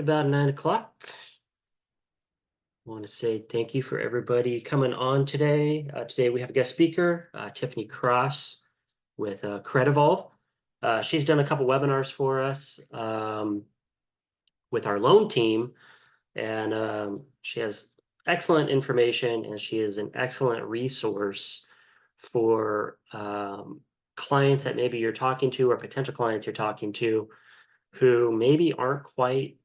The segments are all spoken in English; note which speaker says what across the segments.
Speaker 1: about 9 o'clock. I want to say thank you for everybody coming on today. Today we have a guest speaker, Tiffany Cross with CredEvolve. She's done a couple webinars for us with our loan team, and she has excellent information, and she is an excellent resource for clients that maybe you're talking to or potential clients you're talking to who maybe aren't quite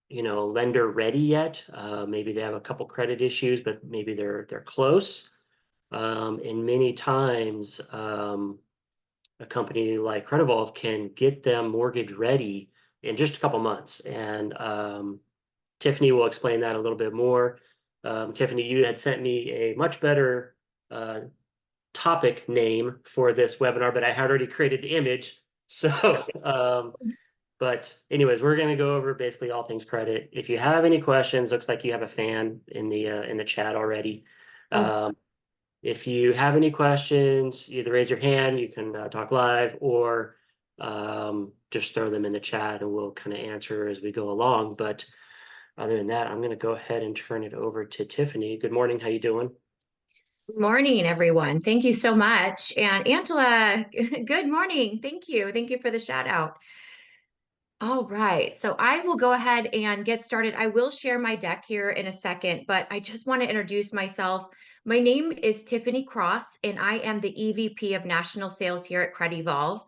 Speaker 1: lender ready yet. Maybe they have a couple credit issues, but maybe they're close. And many times, a company like CredEvolve can get them mortgage ready in just a couple months. And Tiffany will explain that a little bit more. Tiffany, you had sent me a much better topic name for this webinar, but I had already created the image. So, but anyways, we're going to go over basically all things credit. If you have any questions, looks like you have a fan in the chat already. If you have any questions, either raise your hand, you can talk live, or just throw them in the chat and we'll kind of answer as we go along. But other than that, I'm going to go ahead and turn it over to Tiffany. Good morning. How you doing?
Speaker 2: Good morning, everyone. Thank you so much. And Angela, good morning. Thank you. Thank you for the shout out. All right. So I will go ahead and get started. I will share my deck here in a second, but I just want to introduce myself. My name is Tiffany Cross, and I am the EVP of National Sales here at CredEvolve.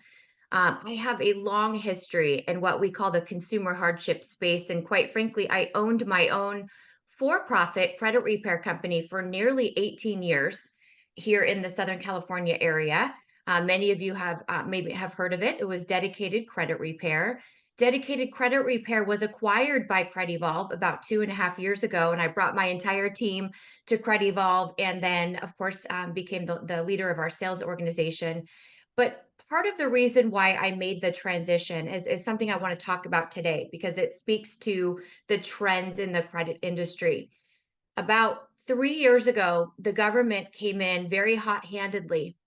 Speaker 2: I have a long history in what we call the consumer hardship space. And quite frankly, I owned my own for-profit credit repair company for nearly 18 years here in the Southern California area. Many of you have maybe have heard of it. It was Dedicated Credit Repair. Dedicated Credit Repair was acquired by CredEvolve about 2.5 years ago, and I brought my entire team to CredEvolve, and then, of course, became the leader of our sales organization. But part of the reason why I made the transition is something I want to talk about today because it speaks to the trends in the credit industry. About 3 years ago, the government came in very hot-handedly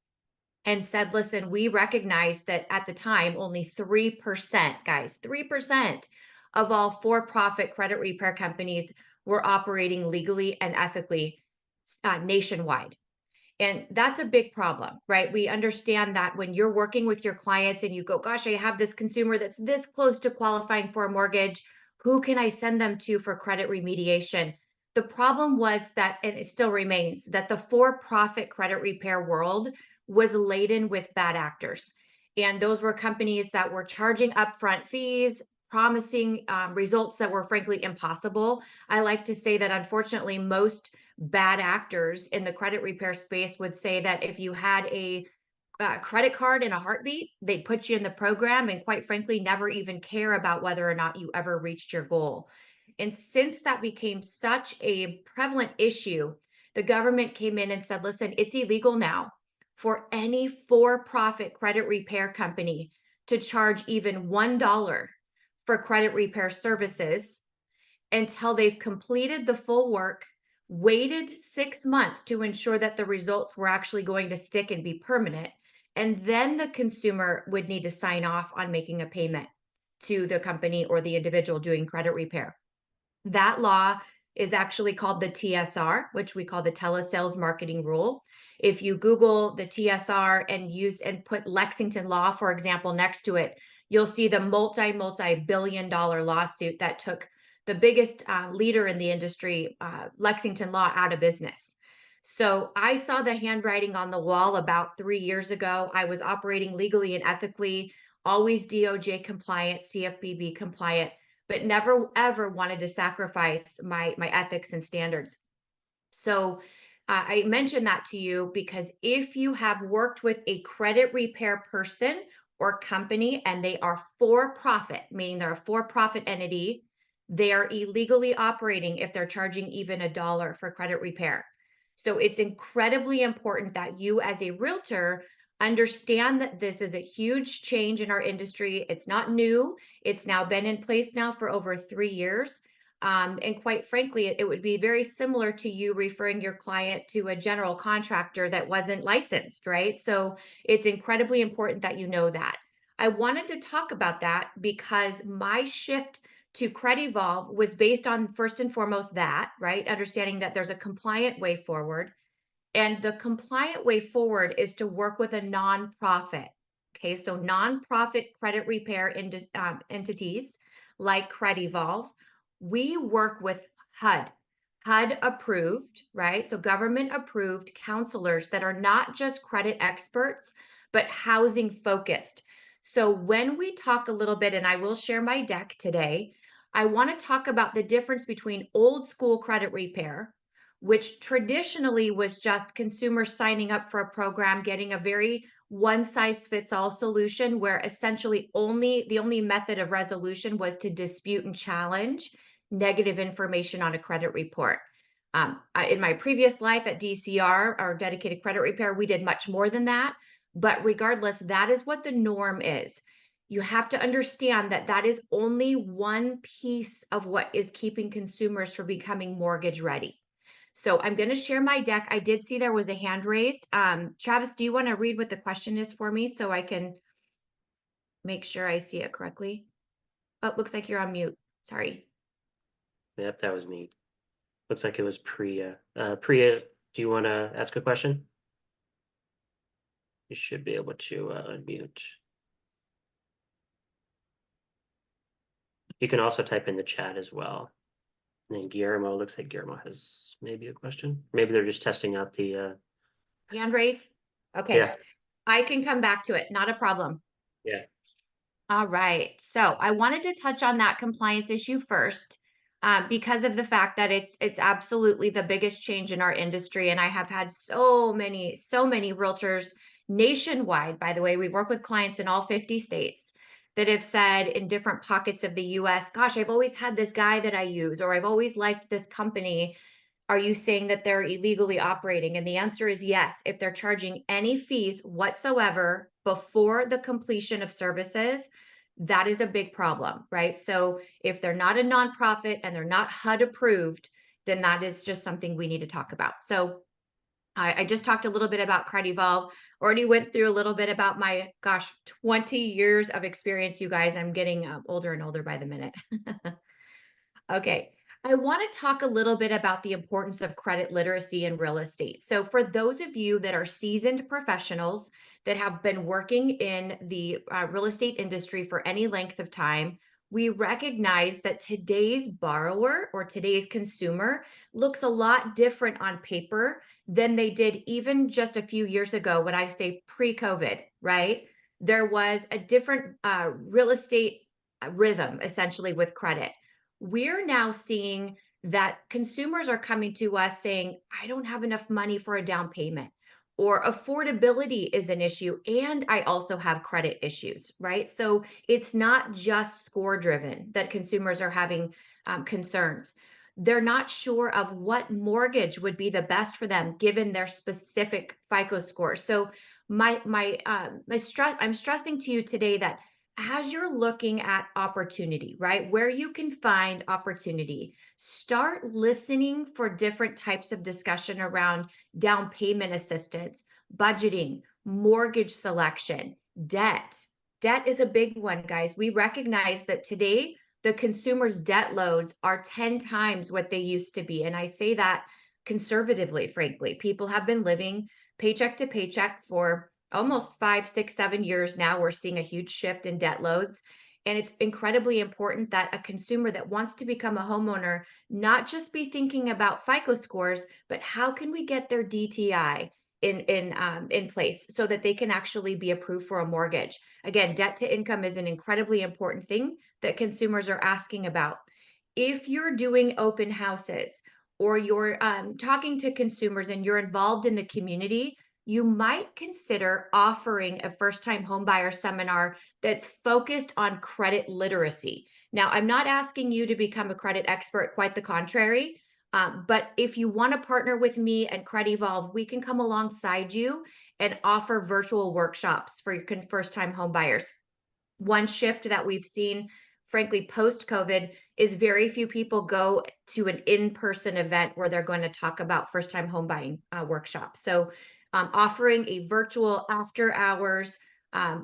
Speaker 2: and said, listen, we recognize that at the time, only 3%, guys, 3% of all for-profit credit repair companies were operating legally and ethically nationwide. And that's a big problem, right? We understand that when you're working with your clients and you go, gosh, I have this consumer that's this close to qualifying for a mortgage. Who can I send them to for credit remediation? The problem was that, and it still remains, that the for-profit credit repair world was laden with bad actors. And those were companies that were charging upfront fees, promising results that were frankly impossible. I like to say that unfortunately, most bad actors in the credit repair space would say that if you had a credit card in a heartbeat, they'd put you in the program and quite frankly, never even care about whether or not you ever reached your goal. And since that became such a prevalent issue, the government came in and said, listen, it's illegal now for any for-profit credit repair company to charge even $1 for credit repair services until they've completed the full work, waited 6 months to ensure that the results were actually going to stick and be permanent, and then the consumer would need to sign off on making a payment to the company or the individual doing credit repair. That law is actually called the TSR, which we call the telesales marketing rule. If you Google the TSR and put Lexington law, for example, next to it, you'll see the multi-billion-dollar lawsuit that took the biggest leader in the industry, Lexington Law, out of business. So I saw the handwriting on the wall about 3 years ago. I was operating legally and ethically, always DOJ compliant, CFPB compliant, but never ever wanted to sacrifice my ethics and standards. So I mentioned that to you because if you have worked with a credit repair person or company and they are for profit, meaning they're a for-profit entity, they are illegally operating if they're charging even $1 for credit repair. So it's incredibly important that you as a realtor understand that this is a huge change in our industry. It's not new. It's now been in place now for over 3 years. And quite frankly, it would be very similar to you referring your client to a general contractor that wasn't licensed, right? So it's incredibly important that you know that. I wanted to talk about that because my shift to CredEvolve was based on first and foremost that, right? Understanding that there's a compliant way forward. And the compliant way forward is to work with a nonprofit. Okay, so nonprofit credit repair entities like CredEvolve, we work with HUD approved, right? So government approved counselors that are not just credit experts, but housing focused. So when we talk a little bit, and I will share my deck today, I want to talk about the difference between old school credit repair, which traditionally was just consumers signing up for a program, getting a very one size fits all solution where essentially the only method of resolution was to dispute and challenge negative information on a credit report. In my previous life at DCR, our dedicated credit repair, we did much more than that. But regardless, that is what the norm is. You have to understand that that is only one piece of what is keeping consumers from becoming mortgage ready. So I'm going to share my deck. I did see there was a hand raised. Travis, do you want to read what the question is for me so I can make sure I see it correctly? Oh, looks like you're on mute. Sorry.
Speaker 1: Yep, that was me. Looks like it was Priya. Priya, do you want to ask a question? You should be able to unmute. You can also type in the chat as well. And then Guillermo, looks like Guillermo has maybe a question. Maybe they're just testing out the
Speaker 2: Hand raise? Okay.
Speaker 1: yeah.
Speaker 2: I can come back to it. Not a problem.
Speaker 1: Yeah.
Speaker 2: All right. So I wanted to touch on that compliance issue first, because of the fact that it's absolutely the biggest change in our industry. And I have had so many realtors nationwide. By the way, we work with clients in all 50 states that have said in different pockets of the US, gosh, I've always had this guy that I use, or I've always liked this company. Are you saying that they're illegally operating? And the answer is yes. If they're charging any fees whatsoever before the completion of services, that is a big problem, right? So if they're not a nonprofit and they're not HUD approved, then that is just something we need to talk about. So I just talked a little bit about CredEvolve, already went through a little bit about my, gosh, 20 years of experience, you guys. I'm getting older and older by the minute. Okay. I want to talk a little bit about the importance of credit literacy in real estate. So, for those of you that are seasoned professionals that have been working in the real estate industry for any length of time, we recognize that today's borrower or today's consumer looks a lot different on paper than they did even just a few years ago. When I say pre COVID, right? There was a different real estate rhythm essentially with credit. We're now seeing that consumers are coming to us saying, I don't have enough money for a down payment, or affordability is an issue. And I also have credit issues, right? So it's not just score driven that consumers are having concerns. They're not sure of what mortgage would be the best for them given their specific FICO score. So I'm stressing to you today that as you're looking at opportunity, right, where you can find opportunity, start listening for different types of discussion around down payment assistance, budgeting, mortgage selection, debt. Debt is a big one, guys. We recognize that today the consumer's debt loads are 10 times what they used to be. And I say that conservatively, frankly. People have been living paycheck to paycheck for almost 5, 6, 7 years now. We're seeing a huge shift in debt loads. And it's incredibly important that a consumer that wants to become a homeowner not just be thinking about FICO scores, but how can we get their DTI in place so that they can actually be approved for a mortgage. Again, debt to income is an incredibly important thing that consumers are asking about. If you're doing open houses or you're talking to consumers and you're involved in the community, you might consider offering a first-time homebuyer seminar that's focused on credit literacy. Now, I'm not asking you to become a credit expert, quite the contrary. But if you want to partner with me and CredEvolve, we can come alongside you and offer virtual workshops for your first-time homebuyers. One shift that we've seen, frankly, post-COVID, is very few people go to an in-person event where they're going to talk about first-time home buying workshops. So offering a virtual after hours,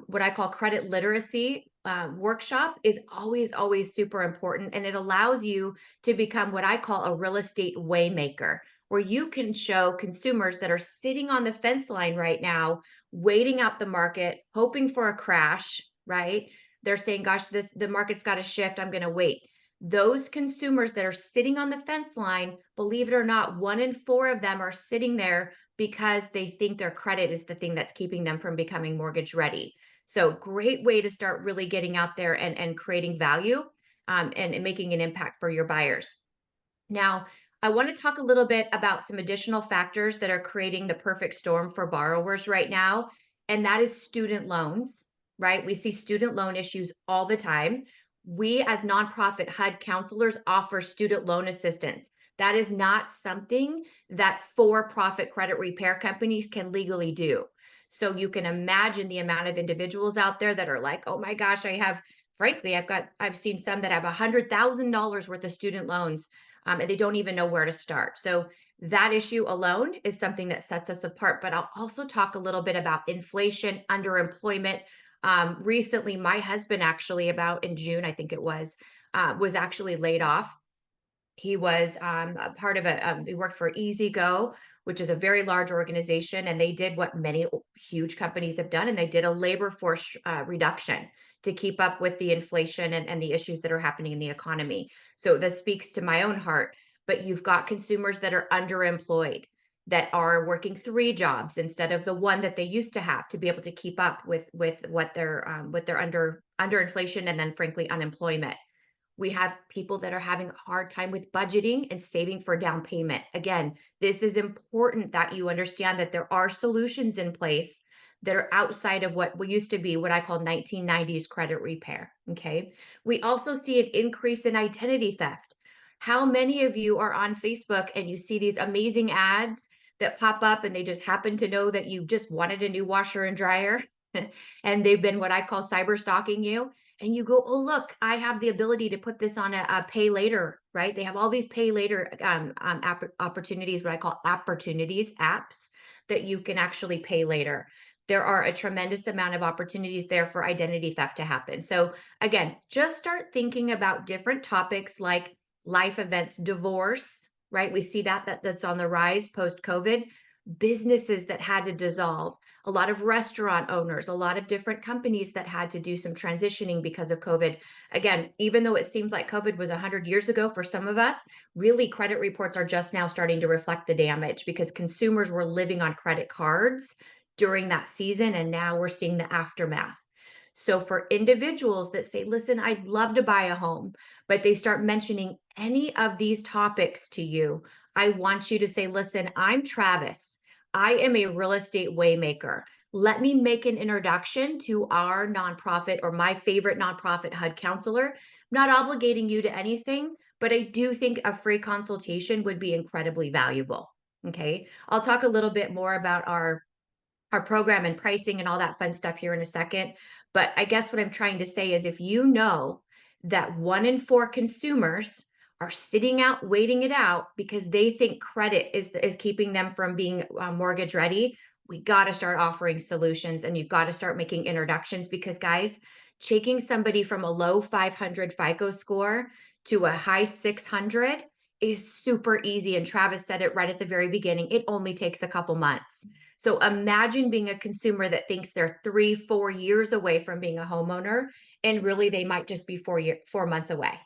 Speaker 2: what I call credit literacy workshop is always, always super important. And it allows you to become what I call a real estate waymaker, where you can show consumers that are sitting on the fence line right now, waiting out the market, hoping for a crash, right? They're saying, gosh, the market's got to shift. I'm going to wait. Those consumers that are sitting on the fence line, believe it or not, 1 in 4 of them are sitting there because they think their credit is the thing that's keeping them from becoming mortgage ready. So great way to start really getting out there and creating value, and making an impact for your buyers. Now, I want to talk a little bit about some additional factors that are creating the perfect storm for borrowers right now, and that is student loans, right? We see student loan issues all the time. We, as nonprofit HUD counselors, offer student loan assistance. That is not something that for-profit credit repair companies can legally do. So you can imagine the amount of individuals out there that are like, oh my gosh, frankly, I've seen some that have $100,000 worth of student loans, and they don't even know where to start. So that issue alone is something that sets us apart. But I'll also talk a little bit about inflation, underemployment. Recently, my husband actually, about in June, I think it was actually laid off. He was a part of he worked for Easy Go, which is a very large organization, and they did what many huge companies have done, and they did a labor force reduction to keep up with the inflation and the issues that are happening in the economy. So this speaks to my own heart. But you've got consumers that are underemployed, that are working 3 jobs instead of the one that they used to have to be able to keep up with what they're under inflation, and then frankly unemployment. We have people that are having a hard time with budgeting and saving for down payment. Again, this is important that you understand that there are solutions in place that are outside of what used to be what I call 1990s credit repair. Okay. We also see an increase in identity theft. How many of you are on Facebook and you see these amazing ads that pop up and they just happen to know that you just wanted a new washer and dryer and they've been what I call cyber stalking you? And you go, oh, look, I have the ability to put this on a pay later, right? They have all these pay later opportunities, what I call opportunities, apps that you can actually pay later. There are a tremendous amount of opportunities there for identity theft to happen. So again, just start thinking about different topics like life events, divorce, right? We see that's on the rise post COVID, businesses that had to dissolve, a lot of restaurant owners, a lot of different companies that had to do some transitioning because of COVID. Again, even though it seems like COVID was 100 years ago for some of us, really credit reports are just now starting to reflect the damage because consumers were living on credit cards during that season, and now we're seeing the aftermath. So for individuals that say, listen, I'd love to buy a home, but they start mentioning any of these topics to you, I want you to say, listen, I'm Travis. I am a real estate waymaker. Let me make an introduction to our nonprofit or my favorite nonprofit HUD counselor. I'm not obligating you to anything, but I do think a free consultation would be incredibly valuable. Okay. I'll talk a little bit more about our program and pricing and all that fun stuff here in a second. But I guess what I'm trying to say is if you know that 1 in 4 consumers are sitting out, waiting it out because they think credit is keeping them from being mortgage ready, we got to start offering solutions and you've got to start making introductions because, guys, taking somebody from a low 500 FICO score to a high 600 is super easy. And Travis said it right at the very beginning. It only takes a couple months. So imagine being a consumer that thinks they're 3-4 years away from being a homeowner, and really they might just be 4 months away.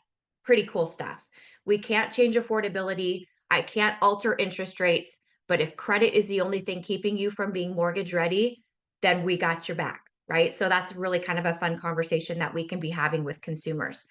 Speaker 2: Pretty cool stuff. We can't change affordability. I can't alter interest rates, but if credit is the only thing keeping you from being mortgage ready, then we got your back, right? So that's really kind of a fun conversation that we can be having with consumers.